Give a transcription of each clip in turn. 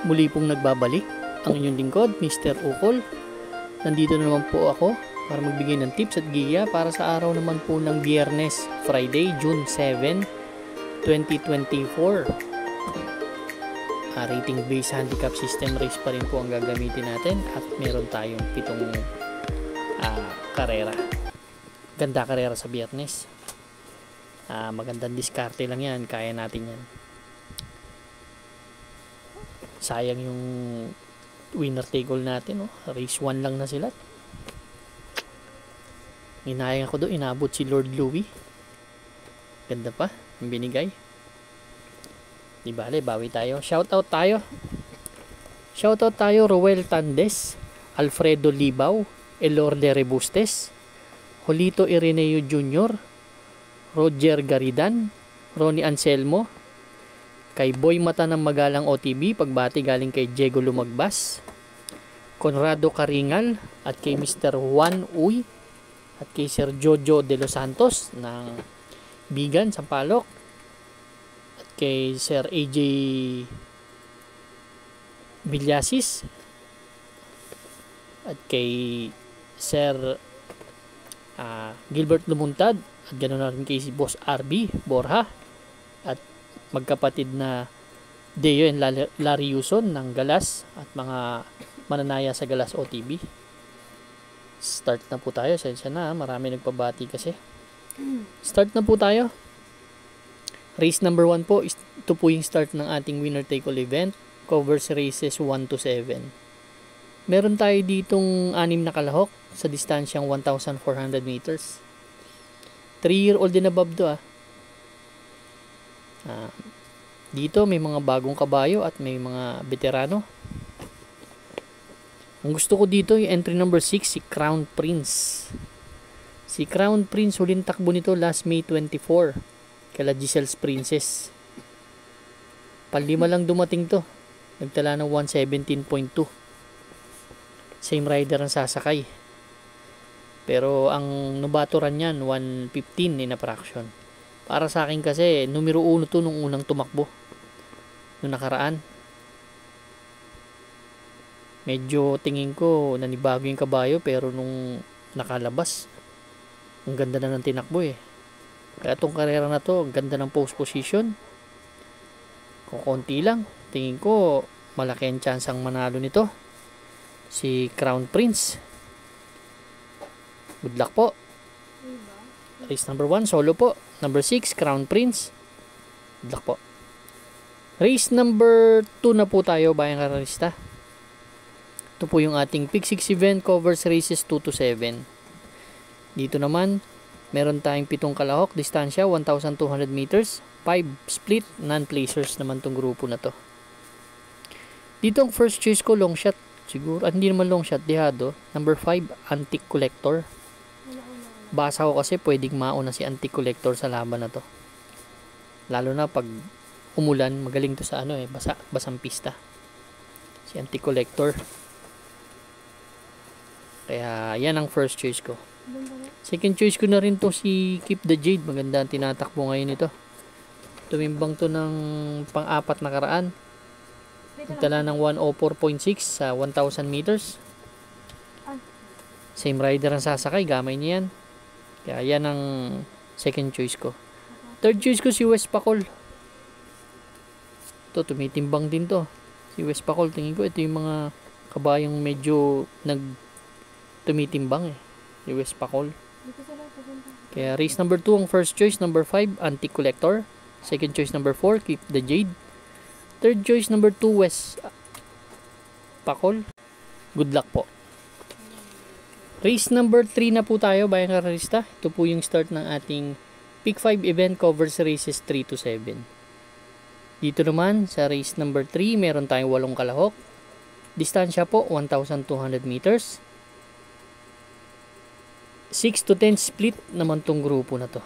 Muli pong nagbabalik ang inyong lingkod, Mr. Ukol. Nandito na naman po ako para magbigay ng tips at giya para sa araw naman po ng Biyernes, Friday, June 7, 2024. Rating based handicap system race pa rin po ang gagamitin natin at meron tayong 7 karera. Ganda karera sa Biyernes. Magandang diskarte lang yan, kaya natin yan. Sayang yung winner take all natin, race 1 lang na sila. Hinayang ako doon, inabot si Lord Louie. Ganda pa yung binigay. Di bale, bawi tayo. Shoutout tayo Roel Tandes, Alfredo Libaw, Elorde Rebustes, Jolito Ireneo Jr., Roger Garidan, Ronnie Anselmo, kay Boy Mata ng Magalang OTB, pagbati galing kay Diego Lumagbas, Conrado Karingal, at kay Mr. Juan Uy, at kay Sir Jojo de los Santos ng Bigan, Sampaloc, at kay Sir AJ Villasis, at kay Sir Gilbert Lumuntad, at ganoon na rin kay si Boss RB Borja, at magkapatid na Deo and Larry Yuson ng Galas at mga mananaya sa Galas OTB. Start na po tayo. Sensya na, marami nagpabati kasi. Start na po tayo. Race number 1 po. Ito po yung start ng ating winner take all event. Covers races 1 to 7. Meron tayo ditong 6 na kalahok sa distansyang 1,400 meters. 3-year-old din above do dito may mga bagong kabayo at may mga veterano. Ang gusto ko dito yung entry number 6, si Crown Prince. Si Crown Prince, huling takbo nito last May 24 kala Giselle's Princess. Palima lang dumating to, nagtala ng 117.2. Same rider ang sasakay, pero ang nabaturan niyan 115 in a fraction. Para sa akin kasi, numero 1 to nung unang tumakbo. Nung nakaraan. Medyo tingin ko, nanibago yung kabayo, pero nung nakalabas, ang ganda na ng tinakbo eh. Kaya itong karera na to, ang ganda ng post position. Kung konti lang, tingin ko, malaki ang chance ang manalo nito. Si Crown Prince. Good luck po. Race number 1, solo po. Number 6, Crown Prince. Good luck po. Race number 2 na po tayo, bayang karalista. Ito po yung ating Pick 6 event, covers races 2 to 7. Dito naman, meron tayong 7 kalahok, distansya 1,200 meters, 5 split, non-placers naman tong grupo na to. Dito ang first choice ko, long shot. Siguro, hindi naman long shot, dehado. Number 5, Antique Collector. Basa ko kasi pwedeng mauna si Antique Collector sa laban na to. Lalo na pag umulan, magaling to sa basang pista. Si Antique Collector. Kaya yan ang first choice ko. Second choice ko na rin to si Keep the Jade. Maganda ang tinatakbo ngayon ito. Tumimbang to ng pang-apat na karaan. Nagtala ng 104.6 sa 1,000 meters. Same rider ang sasakay, gamay niya yan. Kaya yan ang second choice ko. Third choice ko si West Pacol. Ito, tumitimbang din to. Si West Pacol, tingin ko ito yung mga kabayang medyo tumitimbang eh. Si West Pacol. Kaya race number 2 ang first choice. Number 5, Antique Collector. Second choice number 4, Keep the Jade. Third choice number 2, West Pacol. Good luck po. Race number 3 na po tayo, bayang karalista. Ito po yung start ng ating Pick 5 event, covers races 3 to 7. Dito naman, sa race number 3, meron tayong 8 kalahok. Distansya po, 1,200 meters. 6 to 10 split naman tong grupo na to.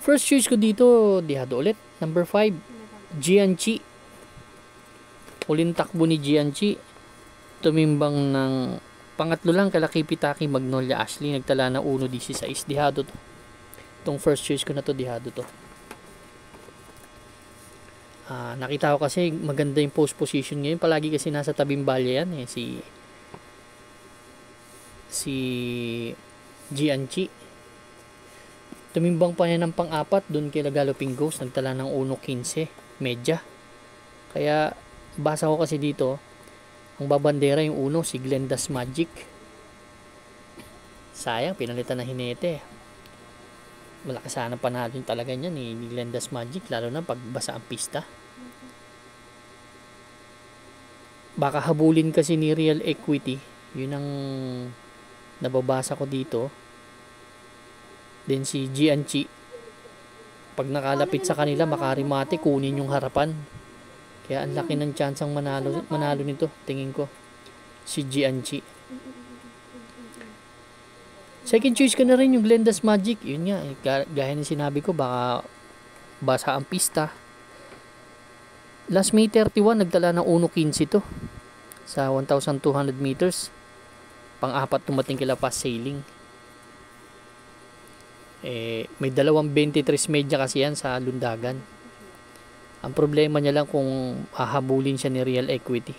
First choice ko dito, dihado ulit. Number 5, Gianchi. Huling takbo ni Gianchi. Tumimbang ng pangatlo lang kala Kipitaki Magnolia Ashley, nagtala na 1.16. Dihado to. Itong first choice ko na to, dihado to. Nakita ko kasi maganda yung post position ngayon. Palagi kasi nasa tabing balya yan si Gianchi. Tumimbang pa niya ng pang-apat doon kay Galloping Ghost. Nagtala ng 1.15 medya. Kaya basa ko kasi dito, ang babandera yung uno, si Glenda's Magic. Sayang, pinalitan na Hinete. Malakas sana panalo yung talaga niyan ni Glenda's Magic, lalo na pag basa ang pista. Baka habulin kasi ni Real Equity. Yun ang nababasa ko dito. Then si Gianchi, pag nakalapit sa kanila, makarimate, kunin yung harapan. Kaya ang laki ng tsansang manalo nito, tingin ko. Si Gianchi. Second choice ko na rin yung Glenda's Magic. Yun nga, gaya ng sinabi ko, baka basa ang pista. Last May 31, nagtala ng 1.15 to sa 1,200 meters. Pang-apat tumating kila Fast Sailing. May dalawang 23 medya kasi yan sa lundagan. Ang problema niya lang kung hahabulin siya ni Real Equity.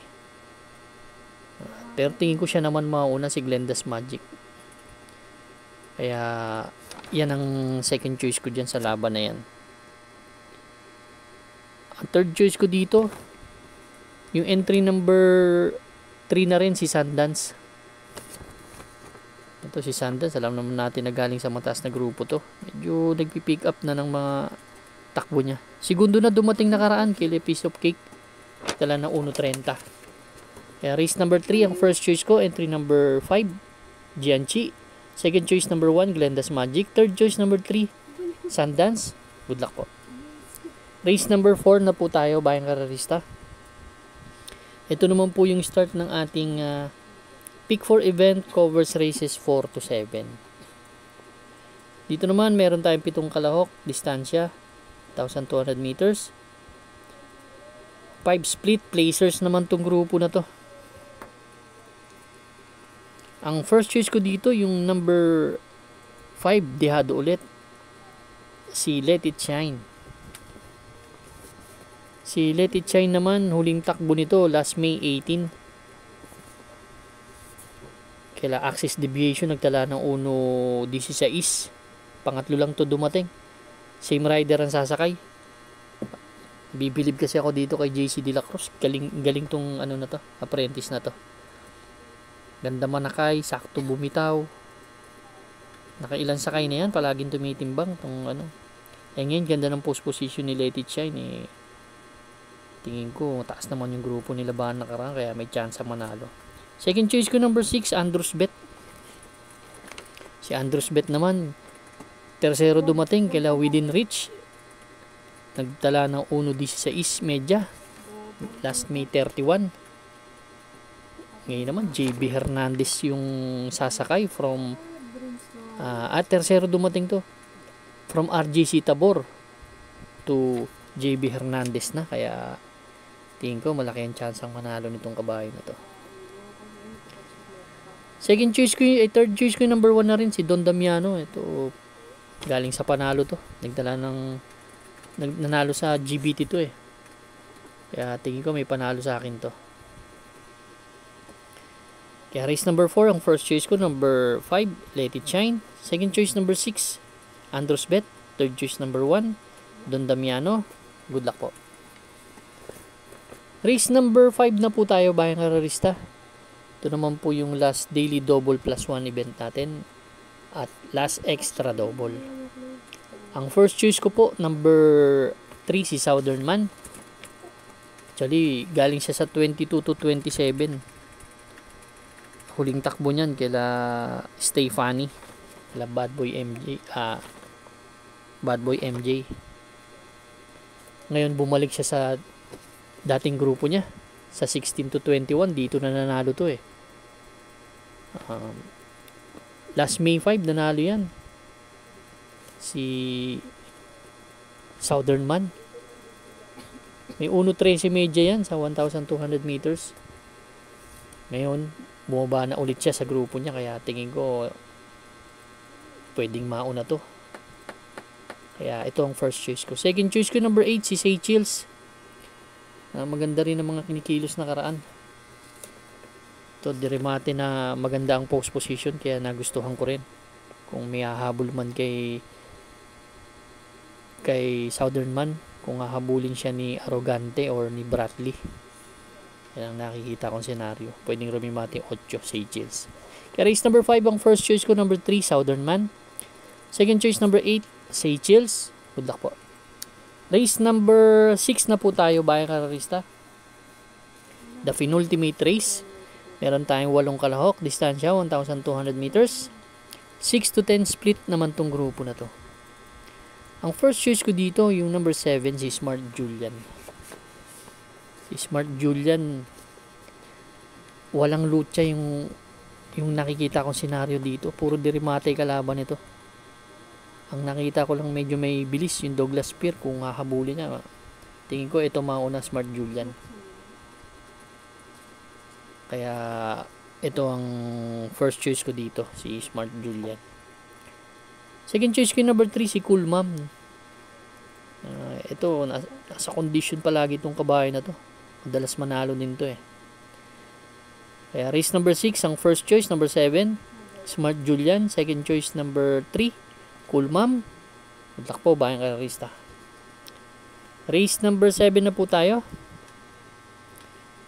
Pero tingin ko siya naman mauna, si Glenda's Magic. Kaya yan ang second choice ko dyan sa laban na yan. Ang third choice ko dito, yung entry number 3 na rin, si Sundance. Ito si Sundance, alam naman natin na galing sa mataas na grupo to. Medyo nagpipick up na ng mga takbo niya. Segundo na dumating nakaraan kay Piece of Cake. Tala na 1.30. Kaya race number 3 ang first choice ko. Entry number 5, Gianchi. Second choice number 1, Glenda's Magic. Third choice number 3, Sundance. Good luck po. Race number 4 na po tayo, bayang kararista. Ito naman po yung start ng ating Pick 4 event, covers races 4 to 7. Dito naman meron tayong 7 kalahok, distansya 1,200 meters. 5 split placers naman tong grupo na to. Ang first choice ko dito yung number 5, dehado ulit, si Let It Shine. Si Let It Shine naman, huling takbo nito last May 18. Kaya Axis Deviation nagtala ng 1.16. Pangatlo lang to dumating. Same rider ang sasakay. Bibilib kasi ako dito kay JC De La Cruz. Galing tong ano na to, apprentice na to. Ganda manakay, sakto bumitaw. Nakailan sakay na yan, palaging tumitimbang tong ano. Ngayon ganda ng post position ni Let It Shine. Tingin ko taas naman yung grupo nila ba nakaraan, kaya may chance manalo. Second choice ko number 6, Andrews Bet. Si Andrews Bet naman, tersero dumating kila Within Reach. Nagtala ng 1.16 medya last May 31. Ngayon naman JB Hernandez yung sasakay from tersero dumating to from RGC Tabor to JB Hernandez na, kaya tingin ko malaki ang chance ang manalo nitong kabayo na to. Second choice ko, third choice ko number 1 na rin, si Don Damiano. Ito galing sa panalo to, nanalo sa GBT to kaya tingin ko may panalo sa akin to. Kaya race number 4 ang first choice ko, number 5, Let It Shine. Second choice number 6, Andrews Bet. Third choice number 1, Don Damiano. Good luck po. Race number 5 na po tayo, bayang kararista. Ito naman po yung last daily double plus 1 event natin at last extra double. Ang first choice ko po, number 3, si Southern Man. Actually, galing siya sa 22 to 27. Huling takbo niyan kila Stefani, kila Bad Boy MJ. Ngayon bumalik siya sa dating grupo niya sa 16 to 21. Dito na nanalo to last May 5 nanalo yan si Southern Man. May 1.13 medya yan sa 1,200 meters. Ngayon bumaba na ulit siya sa grupo niya, kaya tingin ko pwedeng mauna to. Kaya ito ang first choice ko. Second choice ko number 8, si Seychelles. Maganda rin ang mga kinikilos na karaan. Ito, Dirimate na maganda ang post position, kaya nagustuhan ko rin. Kung may hahabol man kay Southern Man, kung hahabulin siya ni Arrogante or ni Bradley, yan ang nakikita kong senaryo. Pwedeng Rumimate 8 Seychelles. Kaya race number 5 ang first choice ko. Number 3 Southern Man. Second choice number 8 Seychelles. Good luck po. Race number 6 na po tayo, bayang kararista. The penultimate race. Meron tayong 8 kalahok, distansya 1,200 meters. 6 to 10 split naman tong grupo na to. Ang first choice ko dito, yung number 7, si Smart Julian. Si Smart Julian, walang lucha yung nakikita kong senaryo dito. Puro Dirimate kalaban ito. Ang nakita ko lang medyo may bilis yung Douglas Spear. Kung hahabulin niya, tingin ko ito mauna Smart Julian. Kaya ito ang first choice ko dito, si Smart Julian. Second choice ko yung number 3, si Cool Mom. Ito, nasa condition palagi itong kabayo na to. Madalas manalo din to eh. Kaya race number 6, ang first choice, number 7, Smart Julian. Second choice, number 3, Cool Mom. Good luck po, bayang kararista. Race number 7 na po tayo.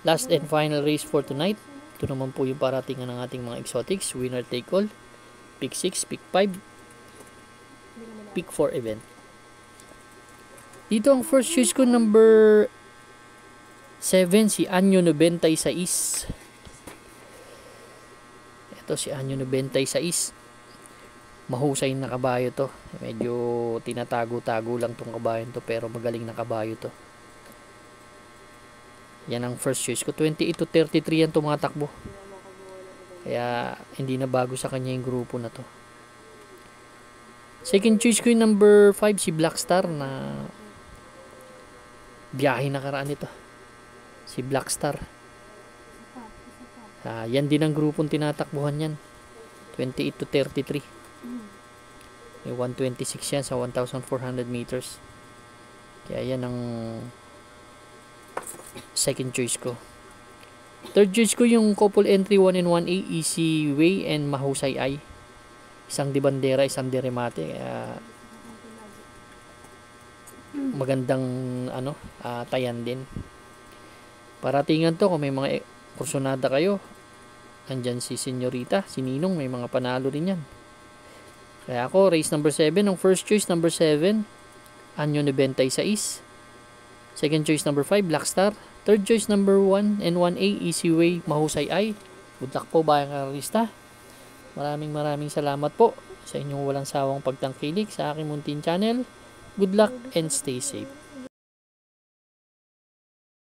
Last and final race for tonight. Ito naman po yung paratingan ng ating mga exotics. Winner take all. Pick 6, pick 5, pick 4 event. Dito ang first choice ko, number 7, si Anyo 96. Ito si Anyo 96. Mahusay na kabayo to. Medyo tinatago-tago lang tong kabayo to, pero magaling na kabayo to. Yan ang first choice ko. 28 to 33 yan tumatakbo. Kaya hindi na bago sa kanya yung grupo na to. Second choice ko yung number 5, si Blackstar, na biyahe na karaan ito. Si Blackstar. Yan din ang grupong tinatakbuhan yan. 28 to 33. May 126 yan sa 1,400 meters. Kaya yan ang second choice ko. Third choice ko yung couple entry 1 and 1A, Easy Way and Mahusay Eye. Isang di bandera, isang di remate. Magandang tayan din. Paratingan to kung may mga kursunada kayo. Andyan si Senyorita, si Ninong, may mga panalo rin yan. Kaya ako, race number 7, ang first choice number 7, Anyo 96. Second choice number 5, Blackstar. Third choice number 1 and 1A, Easy Way, Mahusay Eye. Good luck po, bayang kararista. Maraming salamat po sa inyong walang sawang pagtangkilik sa aking munting channel. Good luck and stay safe.